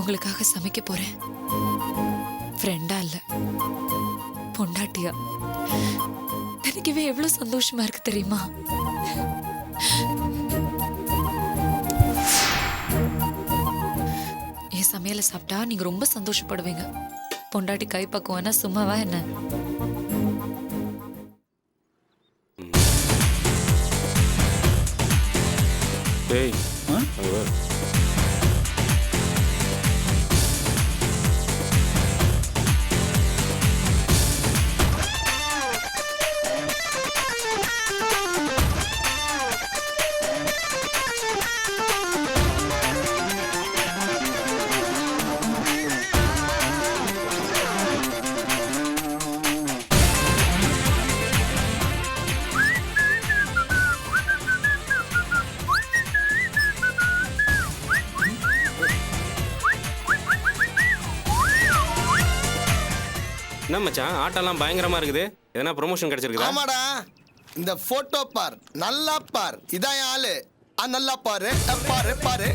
உங்களுக்காக சமைக்க போறேன். ஃப்ரெண்டா இல்ல, பொண்டாட்டியா. நினைக்கவே எவ்வளவு சந்தோஷமா இருக்கு தெரியுமா? என் சமையலை சாப்பிட்டா நீங்க ரொம்ப சந்தோஷப்படுவீங்க. பொண்டாட்டி கை பக்குவனா சும்மாவா என்ன? டேய் என்ன மச்சான் ஆட்டெல்லாம் பயங்கரமா இருக்குது. எதனா ப்ரொமோஷன் கிடைச்சிருக்குதா? ஆமாடா, இந்த போட்டோ பார், நல்லா பார், இதான் என் ஆளு. நல்லா பாரு பாரு பாரு.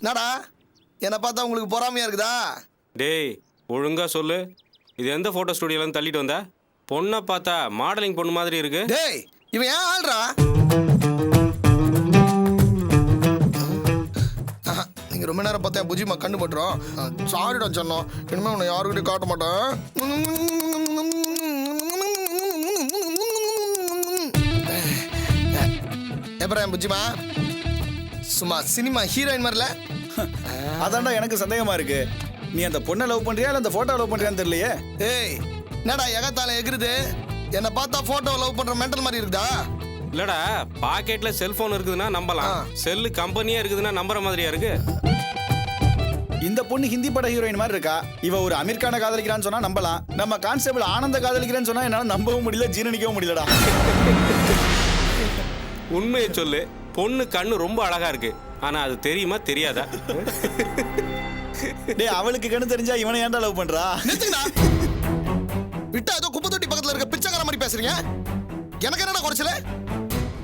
என்னடா என்னை பார்த்தா உங்களுக்கு பொறாமையா இருக்குதா? டேய் ஒழுங்கா சொல்லு, இது எந்த போட்டோ ஸ்டுடியோல தள்ளிட்டு வந்தா? பொண்ணை பார்த்தா மாடலிங் பொண்ணு மாதிரி இருக்கு. டேய் இவன் ஏன் ஆள்றா? நீங்க ரொம்ப நேரம் பார்த்தா புஜிமா கண்ணு பட்டுரும். சாரிடா சொன்னோம், இனிமே உன்னை யாருக்கிட்டையும் காட்ட மாட்டேன். எப்பறம் புஜிமா சும்மா சினிமா ஹீரோயின் மாதிரில? அதான்டா எனக்கு சந்தேகமா இருக்கு. நீ அந்த பொண்ணை லவ் பண்றியா இல்ல அந்த போட்டோ லவ் பண்றியான்னு தெரியலையே. ஏய் என்னடா எகத்தால எகிருது? என்னை பார்த்தா போட்டோ லவ் பண்ற மென்டல் மாதிரி இருக்குதா? இல்லடா, பாக்கெட்ல செல்போன் இருக்குதுன்னா நம்பலாம், செல்லு கம்பெனியா இருக்குதுன்னா நம்புற மாதிரியா இருக்கு. இந்த பொண்ணு ஹிந்தி பட ஹீரோயின் மாதிரி இருக்கா. இவ ஒரு அமீர் கானை காதலிக்கிறான்னு சொன்னா நம்பலாம். நம்ம கான்ஸ்டபிள் ஆனந்த காதலிக்கிறேன்னு சொன்னா என்னால நம்பவும் முடியல, ஜீரணிக்கவும் முடியலடா. உண்மையை சொல்லு, பொண்ணு கண்ணு ரொம்ப அழகா இருக்கு, ஆனா அது தெரியுமா தெரியாதா? டேய் அவளுக்கு கண்ணு தெரிஞ்சா இவனை ஏன்டா லவ் பண்றா? நிறுத்துங்கடா. விட்டா ஏதோ குப்பை தொட்டி பக்கத்துல இருக்க பிச்சைக்கார மாதிரி பேசுறீங்க. எனக்கு என்னடா குறைச்சல?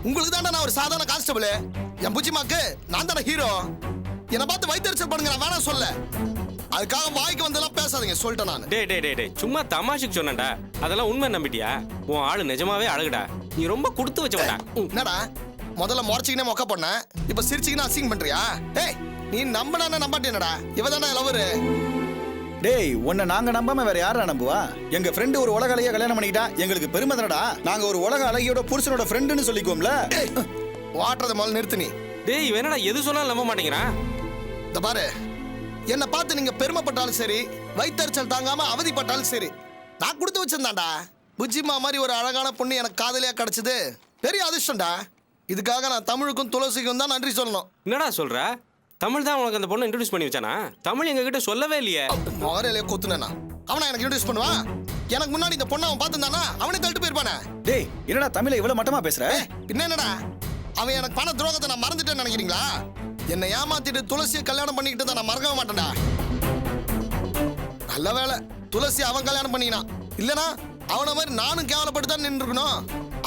உங்களுக்கு தான்டா நான் ஒரு சாதாரண கான்ஸ்டபிள். என் புச்சிமாக்கு நான் தானே ஹீரோ. என்னை பார்த்து வைத்தறிச்சல் பண்ணுங்க, நான் வேணாம் சொல்ல. அதுக்காக வாய்க்கு வந்தெல்லாம் பேசாதீங்க, சொல்லிட்டேன் நான். டேய் டேய் டேய் சும்மா தமாஷுக்கு சொன்னேன்டா. அதெல்லாம் உண்மை நம்பிட்டியா? உன் ஆளு நிஜமாவே அழகுடா. நீ ரொம்ப கொடுத்து வச்சவடா. என்னடா முதல்ல முறைச்சிக்கினே மொக்க பண்ண, இப்ப சிரிச்சிக்கினே அசிங் பண்றியா? ஏய் நீ நம்பினா நம்பாட்டேனடா, இவதான்டா லவரு. டேய் உன்னை நாங்க நம்பாம வேற யாரா நம்புவா? எங்க ஃப்ரெண்டு ஒரு உலக அழகிய கல்யாணம் பண்ணிக்கிட்டா எங்களுக்கு பெருமை தானடா. நாங்க ஒரு உலக அழகியோட புருஷனோட ஃப்ரெண்டுன்னு சொல்லிக்குவோம்ல. வாட்டுறத முதல்ல நிறுத்து நீ. டேய் வேணடா, எது சொன்னாலும் நம்ப மாட்டேங்கிறான். இந்த பாரு, என்னை பார்த்து நீங்க பெருமைப்பட்டாலும் சரி, வைத்தறிச்சல் தாங்காம அவதிப்பட்டாலும் சரி, நான் கொடுத்து வச்சிருந்தான்டா. புஜிமா மாதிரி ஒரு அழகான பொண்ணு எனக்கு காதலியா கிடைச்சது பெரிய அதிர்ஷ்டம்டா. இதுக்காக நான் தமிழுக்கும் துளசிக்கும் தான் நன்றி சொல்லணும். என்னடா சொல்ற? தமிழ் தான் உனக்கு அந்த பொண்ணை இன்ட்ரோடியூஸ் பண்ணி வச்சானா? தமிழ் எங்க கிட்ட சொல்லவே இல்லையே. மோரலே கொத்துனா அவனா எனக்கு இன்ட்ரோடியூஸ் பண்ணுவான்? எனக்கு முன்னாடி இந்த பொண்ணை அவன் பார்த்துருந்தானா அவனே தள்ளிட்டு போயிருப்பானே. டேய் என்னடா தமிழை இவ்வளவு மட்டமா பேசுற? பின்ன என்னடா, அவன் எனக்கு பண்ண துரோகத்தை நான் மறந்துட்டேன்னு நினைக்கிறீங்களா? என்னை ஏமாத்திட்டு துளசியை கல்யாணம் பண்ணிக்கிட்டு தான் நான் மறக்கவே மாட்டேன்டா. நல்ல வேலை துளசி அவன் கல்யாணம் பண்ணினான், இல்லனா அவனை மாதிரி நானும் கேவலப்பட்டு தான் நின்று இருக்கணும்.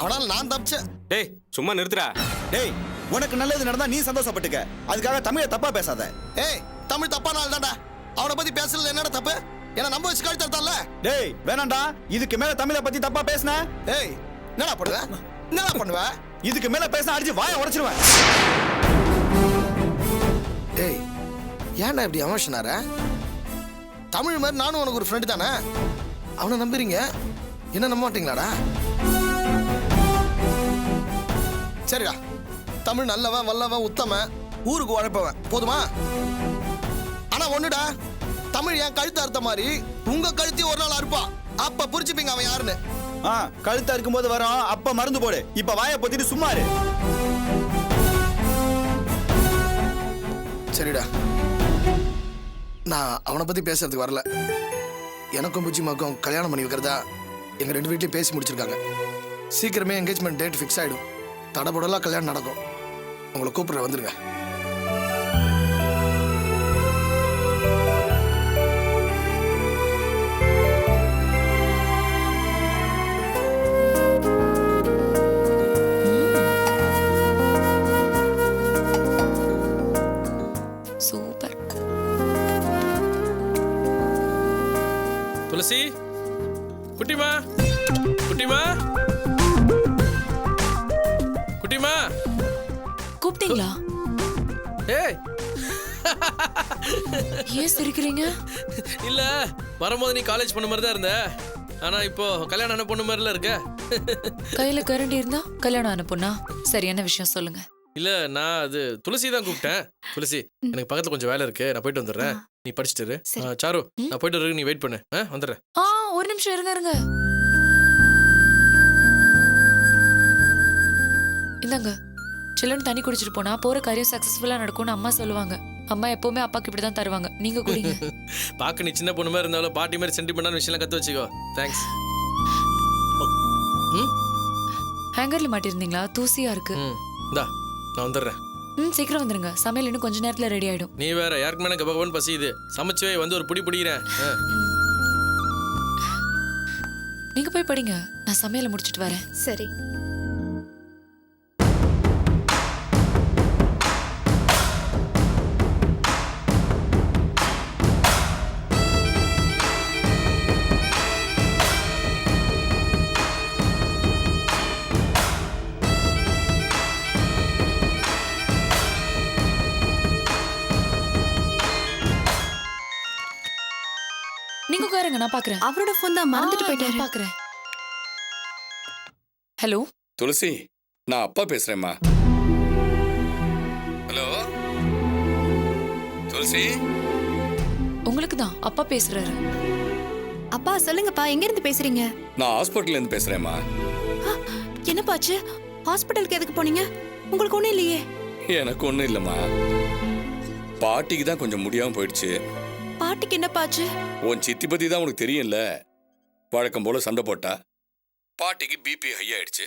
அவனால நான் தப்பிச்சேன். டேய் சும்மா நிறுத்துடா. டேய் உனக்கு நல்லது நடந்தா நீ சந்தோஷப்பட்டுக்க, அதுக்காக தமிழை தப்பா பேசாத. ஏய் தமிழ் தப்பானால தான்டா அவனை பத்தி பேசல. என்னடா தப்பு? என்ன நம்ப வச்சு கழுத்தல. டேய் வேணாம்டா, இதுக்கு மேல தமிழை பத்தி தப்பா பேசுன. ஏய் என்னடா பண்ணுவ? என்னடா பண்ணுவ? இதுக்கு மேல பேச அடிச்சு வாயை உடைச்சிருவேன். ஏய் ஏன்டா இப்படி எமோஷனார? தமிழ் மாதிரி நானும் உனக்கு ஒரு ஃப்ரெண்டு தானே. அவனை நம்புறீங்க, என்ன நம்ப மாட்டீங்களாடா? சரிடா, தமிழ் நல்லவன் வல்லவன் உத்தமன் ஊருக்கு உழைப்பவன் போதுமா? ஆனா ஒண்ணுடா, தமிழ் என் கழுத்து அறுத்த மாதிரி உங்க கழுத்தையும் ஒரு நாள் அறுப்பா. அப்ப புரிச்சுப்பீங்க அவன் யாருன்னு. கழுத்தா இருக்கும்போது வரோம், அப்ப மருந்து போடு. இப்ப வாயை பொத்திட்டு சும்மா இரு. சரிடா, நான் அவனை பத்தி பேசுறதுக்கு வரல. எனக்கும் புச்சிமாக்கும் கல்யாணம் பண்ணி வைக்கிறதா எங்க 2 வீட்லயும் பேசி முடிச்சிருக்காங்க. சீக்கிரமே என்கேஜ்மெண்ட் டேட் ஃபிக்ஸ் ஆயிடும். தடபுடலா கல்யாணம் நடக்கும். உங்களை கூப்பிடுற வந்துருங்க. சூப்பர். துளசி, குட்டிமா, குட்டிமா, குட்டிமா. கூப்பிட்டீங்களா? ஏய், ஏன் சிரிக்கிறீங்க? இல்ல வரும்போது நீ காலேஜ் பொண்ணு மாதிரி தான் இருந்த. ஆனா இப்போ கல்யாணம் ஆன பொண்ணு மாதிரில இருக்க. கையில கரண்டி இருந்தா கல்யாணம் ஆன பொண்ணா? சரியான விஷயம் சொல்லுங்க. இல்ல நான் அது துளசி தான் கூப்பிட்டேன். துளசி, எனக்கு பக்கத்துல கொஞ்சம் வேலை இருக்கு, நான் போயிட்டு வந்துடுறேன். நீ படிச்சுட்டு இரு. சாரு, நான் போயிட்டு வரேன், நீ வெயிட் பண்ணு. வந்துடுறேன். ஒரு நிமிஷம் இருங்க. இந்தாங்க, சில்லுன்னு தண்ணி குடிச்சிட்டு போனா போற காரியம் சக்சஸ்ஃபுல்லா நடக்கும்னு அம்மா சொல்லுவாங்க. அம்மா எப்பவுமே அப்பாக்கு இப்படிதான் தருவாங்க. நீங்க குடிங்க. பாக்க நீ சின்ன பொண்ணு மாதிரி இருந்தாலும் பாட்டி மாதிரி சென்டிமெண்டான விஷயம்லாம் கத்து வச்சுக்கோ. தேங்க்ஸ். ஹேங்கர்ல மாட்டிருந்தீங்களா? தூசியா இருக்கு. இந்தா நான் வந்துடுறேன். சீக்கிரம் வந்துருங்க. சமையல் இன்னும் கொஞ்ச நேரத்துல ரெடி ஆயிடும். நீ வேற யாருக்கு மேலே கபகபன்னு பசியுது. சமைச்சுவே வந்து ஒரு புடி பிடிக்கிறேன். நீங்க போய் படிங்க, நான் சமையலை முடிச்சிட்டு வரேன். சரி. நீங்க உட்காருங்க, நான் பாக்குறேன். அவரோட போன் தான் மறந்துட்டு போயிட்டாரு. பாக்குறேன். ஹலோ துளசி, நான் அப்பா பேசுறேம்மா. ஹலோ துளசி. உங்களுக்கு தான் அப்பா பேசுறாரு. அப்பா சொல்லுங்கப்பா, எங்க இருந்து பேசுறீங்க? நான் ஹாஸ்பிட்டல்ல இருந்து பேசுறேம்மா. என்னப்பாச்சு? ஹாஸ்பிட்டலுக்கு எதுக்கு போனீங்க? உங்களுக்கு ஒண்ணும் இல்லையே? எனக்கு ஒண்ணும் இல்லம்மா. பாட்டிக்கு தான் கொஞ்சம் முடியாம போயிடுச்சு. பாட்டிக்கு என்னப்பாச்சு? உன் சித்தி பத்தி தான் உனக்கு தெரியும்ல. வழக்கம் போல சண்டை போட்டா. பாட்டிக்கு பிபி ஹை ஆயிடுச்சு.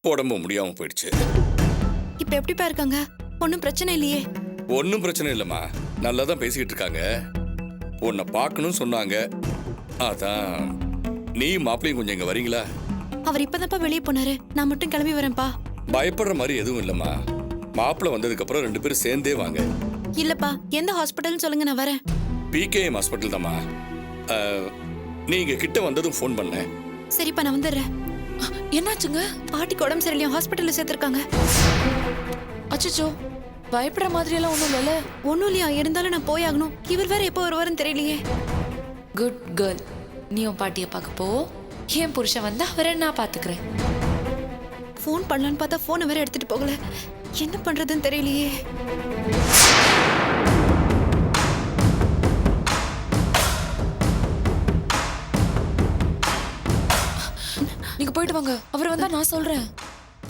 உடம்பு முடியாம போயிடுச்சு. இப்ப எப்படிப்பா இருக்காங்க? ஒன்னும் பிரச்சனை இல்லையே? ஒன்னும் பிரச்சனை இல்லம்மா, நல்லா தான் பேசிக்கிட்டு இருக்காங்க. உன்னை பார்க்கணும்னு சொன்னாங்க. அதான் நீ மாப்பிள்ளையும் கொஞ்சம் இங்க வரீங்களா? அவர் இப்பதான்ப்பா வெளியே போனாரு. நான் மட்டும் கிளம்பி வரேன்ப்பா. பயப்படுற மாதிரி எதுவும் இல்லம்மா. மாப்பிள்ளை வந்ததுக்கு அப்புறம் 2 பேரும் சேர்ந்தே வாங்க. இல்லப்பா, எந்த ஹாஸ்பிட்டல்னு சொல்லுங்க, நான் வரேன். பிகேஎம் ஹாஸ்பிட்டல் தாம்மா. நீங்க கிட்ட வந்ததும் ஃபோன் பண்ணேன். சரிப்பா, நான் வந்துடுறேன். என்னாச்சுங்க? பாட்டிக்கு உடம்பு சரியில்லையா, ஹாஸ்பிட்டல்ல சேர்த்திருக்காங்க. அச்சச்சோ, பயப்படுற மாதிரி எல்லாம் ஒண்ணும் இல்லைல்ல? ஒன்னும் இல்லையா? இருந்தாலும் நான் போய் ஆகணும். இவர் வேற எப்போ வருவாருன்னு தெரியலையே. Good girl. நீ உன் பாட்டியை பார்க்க போ. என் புருஷன் வந்தா அவரை நான் பாத்துக்கிறேன். ஃபோன் பண்ணலான்னு பார்த்தா ஃபோனை வேற எடுத்துட்டு போகல. என்ன பண்றதுன்னு தெரியலையே. நீங்க போயிட்டு வாங்க. அவர் வந்தா நான் சொல்றேன்.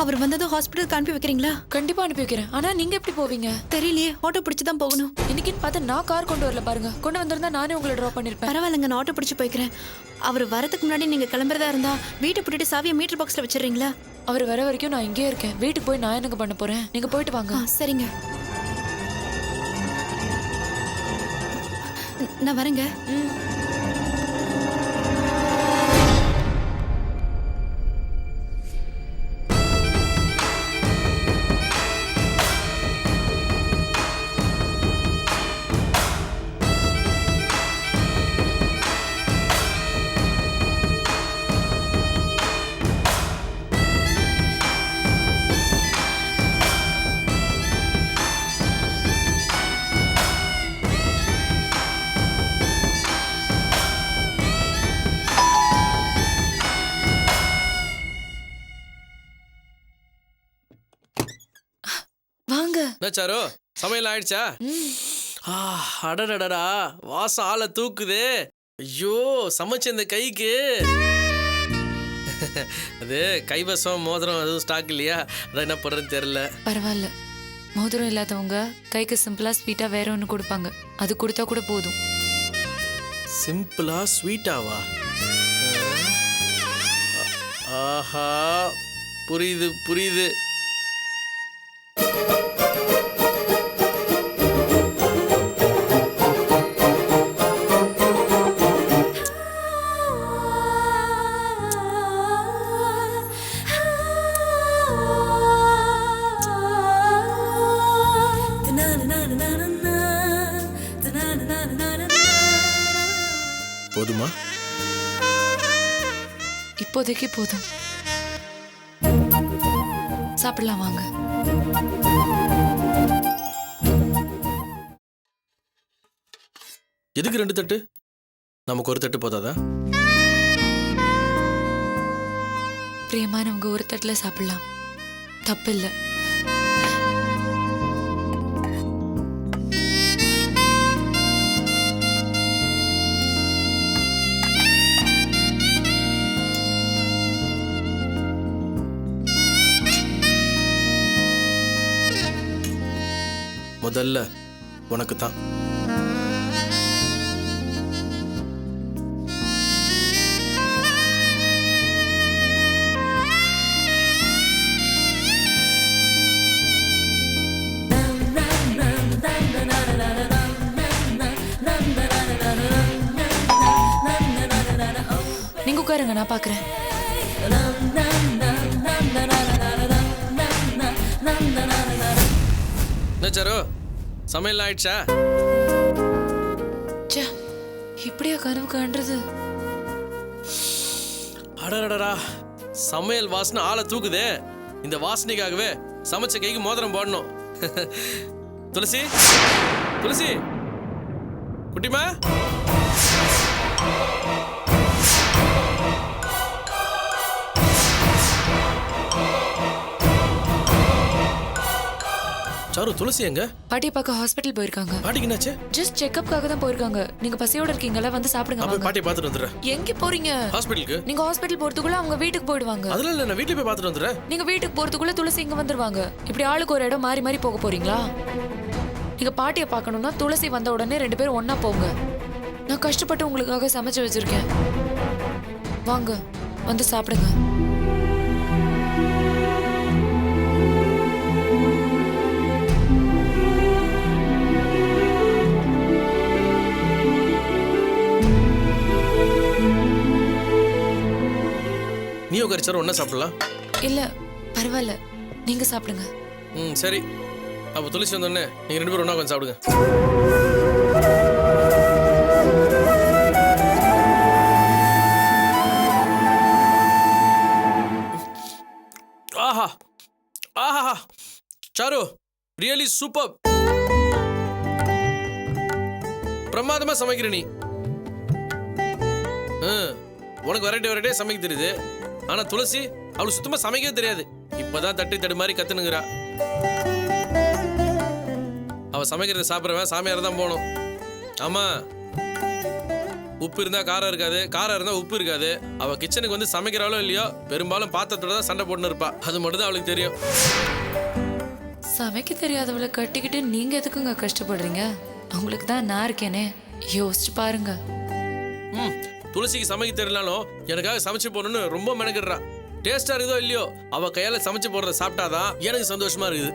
அவர் வந்ததும் ஹாஸ்பிட்டலுக்கு அனுப்பி வைக்கிறீங்களா? கண்டிப்பா அனுப்பி வைக்கிறேன். ஆனா நீங்க எப்படி போவீங்க? தெரியலையே, ஆட்டோ பிடிச்சு தான் போகணும். இன்னைக்குன்னு பார்த்து நான் கார் கொண்டு வரல பாருங்க. கொண்டு வந்திருந்தா நானே உங்களை டிராப் பண்ணிருப்பேன். பரவாயில்லைங்க, நான் ஆட்டோ பிடிச்சு போய்க்கிறேன். அவர் வரதுக்கு முன்னாடி நீங்க கிளம்புறதா இருந்தா வீட்டை பூட்டிட்டு சாவியை மீட்டர் பாக்ஸ்ல வச்சிடுறீங்களா? அவர் வர வரைக்கும் நான் இங்கேயே இருக்கேன். வீட்டுக்கு போய் நான் என்னங்க பண்ண போறேன்? நீங்க போயிட்டு வாங்க. சரிங்க, நான் வரேங்க. வாங்க. சாரு, சமையல் ஆயிடுச்சா? அடடடடா, வாசம் ஆளை தூக்குது. ஐயோ, சமைச்ச இந்த கைக்கு. அது கைவசம் மோதிரம் எதுவும் ஸ்டாக் இல்லையா? அதான் என்ன பண்றதுன்னு தெரியல. பரவாயில்ல, மோதிரம் இல்லாதவங்க கைக்கு சிம்பிளா ஸ்வீட்டா வேற ஒன்று கொடுப்பாங்க. அது கொடுத்தா கூட போதும். சிம்பிளா ஸ்வீட்டாவா? ஆஹா, புரியுது புரியுது. போதுமா? இப்போதைக்கு போதும். சாப்பிடலாம் வாங்க. எதுக்கு 2 தட்டு? நமக்கு ஒரு தட்டு போதாதா? பிரியமானவங்க ஒரு தட்டுல சாப்பிடலாம், தப்பு இல்லை. முதல்ல உனக்கு தான். நீங்க உட்காருங்க, நான் பாக்குறேன். என்ன சாரு, சமையல் ஆயிடுச்சா? ச்சே, இப்படியா கனவு காண்றது? அடடடா, சமையல் வாசனை ஆளை தூக்குதே. இந்த வாசனைக்காகவே சமைச்ச கைக்கு மோதிரம் போடணும். துளசி, துளசி குட்டிமா, சாரு துளசி எங்க? பாட்டியை பார்க்க ஹாஸ்பிட்டல் போயிருக்காங்க. பாட்டிக்கு என்னாச்சு? ஜஸ்ட் செக்அப்காக தான் போயிருக்காங்க. நீங்க பசியோட இருக்கீங்களா? வந்து சாப்பிடுங்க அப்ப வாங்க. பாட்டியை பார்த்துட்டு வந்துடுறேன். எங்க போறீங்க? ஹாஸ்பிட்டலுக்கு. நீங்க ஹாஸ்பிட்டல் போறதுக்குள்ள அவங்க வீட்டுக்கு போயிடுவாங்க. அதெல்லாம் இல்ல, நான் வீட்டுல போய் பார்த்துட்டு வந்துடுறேன். நீங்க வீட்டுக்கு போறதுக்குள்ள துளசி இங்க வந்துருவாங்க. இப்படி ஆளுக்கு ஒரு இடம் மாறி மாறி போக போறீங்களா? நீங்க பாட்டியை பார்க்கணும்னா துளசி வந்த உடனே 2 பேரும் ஒண்ணா போங்க. நான் கஷ்டப்பட்டு உங்களுக்காக சமைச்சு வச்சிருக்கேன். வாங்க, வந்து சாப்பிடுங்க. நீ உட்காரிச்சாரு ஒன்னா சாப்பிடலாம். இல்ல பரவாயில்ல, நீங்க சாப்பிடுங்க. சரி, அப்ப துளசி வந்தோடனே நீங்க 2 பேரும் ஒண்ணா உட்காந்து சாப்பிடுங்க. ஆஹா ஆஹா, சாரு ரியலி சூப்பர். பிரமாதமா சமைக்கிற நீ. உனக்கு வெரைட்டியா சமைக்க தெரியுது. ஆனா துளசி அவளுக்கு சுத்தமா சமைக்கவே தெரியாது. இப்பதான் தட்டி தடு மாதிரி கத்துனுங்கிறா. அவ சமைக்கிறத சாப்பிடுறவன் சாமியார் தான் போகணும். ஆமா, உப்பு இருந்தா காரம் இருக்காது, காரம் இருந்தா உப்பு இருக்காது. அவ கிச்சனுக்கு வந்து சமைக்கிறாளோ இல்லையோ, பெரும்பாலும் பாத்திரத்தோட தான் சண்டை போட்டுன்னு இருப்பா. அது மட்டும் தான் அவளுக்கு தெரியும். சமைக்க தெரியாதவளை கட்டிக்கிட்டு நீங்க எதுக்குங்க கஷ்டப்படுறீங்க? அவங்களுக்கு தான் நான் இருக்கேனே, யோசிச்சு பாருங்க. துளசிக்கு சமைக்க தெரியலனாலும் எனக்காக சமைச்சு போடணும்னு ரொம்ப மெனக்கிடுறா. டேஸ்டா இருக்குதோ இல்லையோ, அவ கையால சமைச்சு போடுறத சாப்பிட்டாதான் எனக்கு சந்தோஷமா இருக்குது.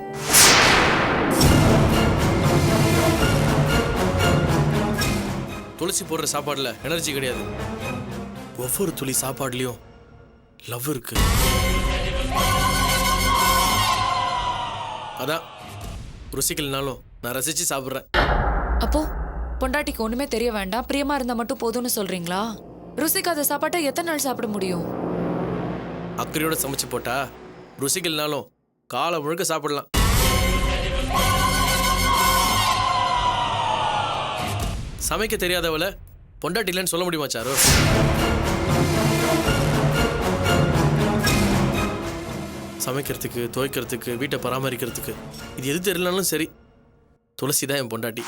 துளசி போடுற சாப்பாடுல எனர்ஜி கிடையாது. ஒவ்வொரு துளி சாப்பாடுலயும் லவ் இருக்கு. அதான் ருசிக்கலனாலும் நான் ரசிச்சு சாப்பிடுறேன். அப்போ பொண்டாட்டிக்கு ஒண்ணுமே தெரிய வேண்டாம், பிரியமா இருந்தா மட்டும் போதும்னு சொல்றீங்களா? ருசிக்காத சாப்பாட்டை எத்தனை நாள் சாப்பிட முடியும்? அக்கறையோட சமைச்சு போட்டா ருசிக்கலனாலும் காலம் முழுக்க சாப்பிடலாம். சமைக்க தெரியாதவளை பொண்டாட்டி இல்லைன்னு சொல்ல முடியுமா சாரு? சமைக்கிறதுக்கு, துவைக்கிறதுக்கு, வீட்டை பராமரிக்கிறதுக்கு இது எது தெரியலனாலும் சரி, துளசி தான் என் பொண்டாட்டி.